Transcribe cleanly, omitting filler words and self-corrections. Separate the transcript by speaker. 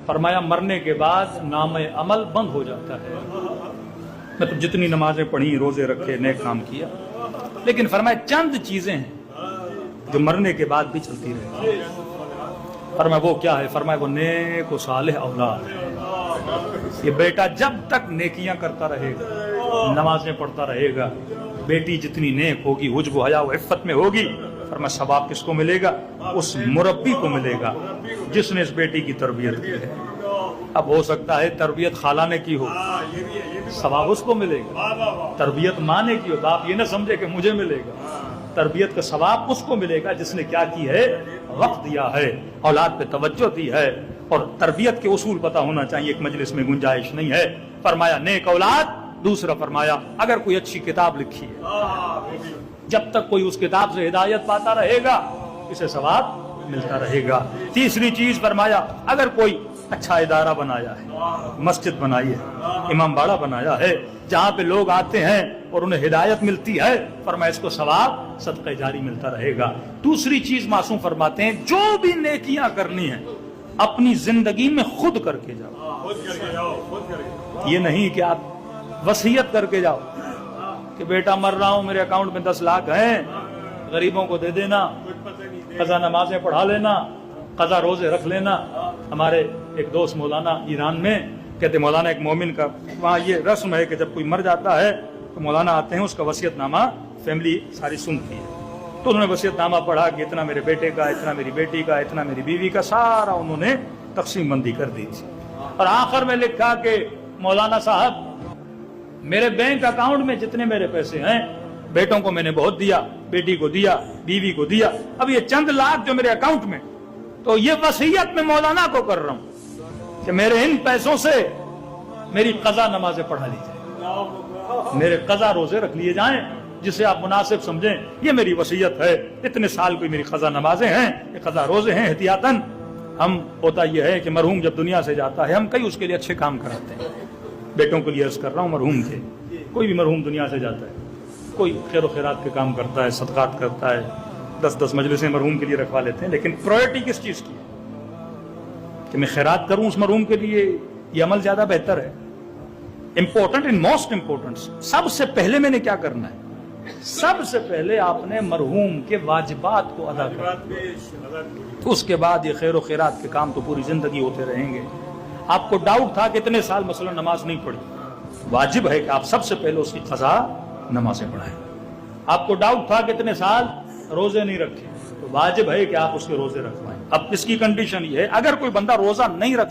Speaker 1: فرمایا مرنے کے بعد نام عمل بند ہو جاتا ہے، مطلب جتنی نمازیں پڑھی، روزے رکھے، نیک کام کیا، لیکن فرمایا چند چیزیں ہیں جو مرنے کے بعد بھی چلتی رہتی ہیں۔ فرمایا وہ کیا ہے؟ فرمایا وہ نیک و صالح اولاد ہے۔ یہ بیٹا جب تک نیکیاں کرتا رہے گا، نمازیں پڑھتا رہے گا، بیٹی جتنی نیک ہوگی، حجب و حیا و عفت میں ہوگی، فرمایا ثواب کس کو ملے گا؟ اس مربی کو ملے گا جس نے اس بیٹی کی تربیت کی ہے۔ اب ہو سکتا ہے تربیت خالہ نے کی ہو، ثواب اس کو ملے گا۔ تربیت ماں نے کی ہو، باپ یہ نہ سمجھے کہ مجھے ملے گا، تربیت کا ثواب اس کو ملے گا جس نے کیا کی ہے؟ وقت دیا ہے، اولاد پہ توجہ دی ہے، اور تربیت کے اصول پتہ ہونا چاہیے، ایک مجلس میں گنجائش نہیں ہے۔ فرمایا نیک اولاد، دوسرا فرمایا اگر کوئی اچھی کتاب لکھی ہے، جب تک کوئی اس کتاب سے ہدایت پاتا رہے گا اسے ثواب ملتا رہے گا۔ تیسری چیز فرمایا اگر کوئی اچھا ادارہ بنایا ہے، مسجد بنائی ہے، امام باڑہ بنایا ہے، جہاں پہ لوگ آتے ہیں اور انہیں ہدایت ملتی ہے، فرمایا اس کو ثواب صدقہ جاری ملتا رہے گا۔ دوسری چیز معصوم فرماتے ہیں جو بھی نیکیاں کرنی ہیں اپنی زندگی میں خود کر کے جاؤ، یہ نہیں کہ آپ وصیت کر کے جاؤ کہ بیٹا مر رہا ہوں، میرے اکاؤنٹ میں 10 لاکھ ہیں، غریبوں کو دے دینا، قضا نمازیں پڑھا لینا، قضا روزے رکھ لینا۔ ہمارے ایک دوست مولانا ایران میں کہتے مولانا ایک مومن کا وہاں یہ رسم ہے کہ جب کوئی مر جاتا ہے تو مولانا آتے ہیں، اس کا وصیت نامہ فیملی ساری سنتی ہے، تو انہوں نے وصیت نامہ پڑھا کہ اتنا میرے بیٹے کا، اتنا میری بیٹی کا، اتنا میری بیوی کا، سارا انہوں نے تقسیم بندی کر دی تھی، اور آخر میں لکھا کہ مولانا صاحب میرے بینک اکاؤنٹ میں جتنے میرے پیسے ہیں، بیٹوں کو میں نے بہت دیا، بیٹی کو دیا، بیوی کو دیا، اب یہ چند لاکھ جو میرے اکاؤنٹ میں، تو یہ وصیت میں مولانا کو کر رہا ہوں کہ میرے ان پیسوں سے میری قضا نمازیں پڑھا لی جائیں، میرے قضا روزے رکھ لیے جائیں، جسے آپ مناسب سمجھیں، یہ میری وصیت ہے، اتنے سال کوئی میری قضا نمازیں ہیں، یہ قضا روزے ہیں احتیاطاً۔ ہم ہوتا یہ ہے کہ مرحوم جب دنیا سے جاتا ہے ہم کئی اس کے لیے اچھے کام کراتے ہیں، بیٹوں کے لیے عرض کر رہا ہوں، مرحوم کے کوئی بھی مرحوم دنیا سے جاتا ہے، کوئی خیر و خیرات کے کام کرتا ہے، صدقات کرتا ہے، 10 مجلسیں مرحوم کے لیے رکھوا لیتے ہیں، لیکن پرائرٹی کس چیز کی ہے کہ میں خیرات کروں اس مرحوم کے لیے؟ یہ عمل زیادہ بہتر ہے، امپورٹنٹ ان موسٹ امپورٹنٹ۔ سب سے پہلے میں نے کیا کرنا ہے؟ سب سے پہلے آپ نے مرحوم کے واجبات کو ادا کرنا، تو اس کے بعد یہ خیر و خیرات کے کام تو پوری زندگی ہوتے رہیں گے۔ آپ کو ڈاؤٹ تھا کہ اتنے سال مثلا نماز نہیں پڑھی، واجب ہے کہ آپ سب سے پہلے اس کی قضا نمازیں پڑھائیں۔ آپ کو ڈاؤٹ تھا کہ اتنے سال روزے نہیں رکھے، تو واجب ہے کہ آپ اس کے روزے رکھوائیں۔ اب اس کی کنڈیشن یہ ہے اگر کوئی بندہ روزہ نہیں رکھ سکتا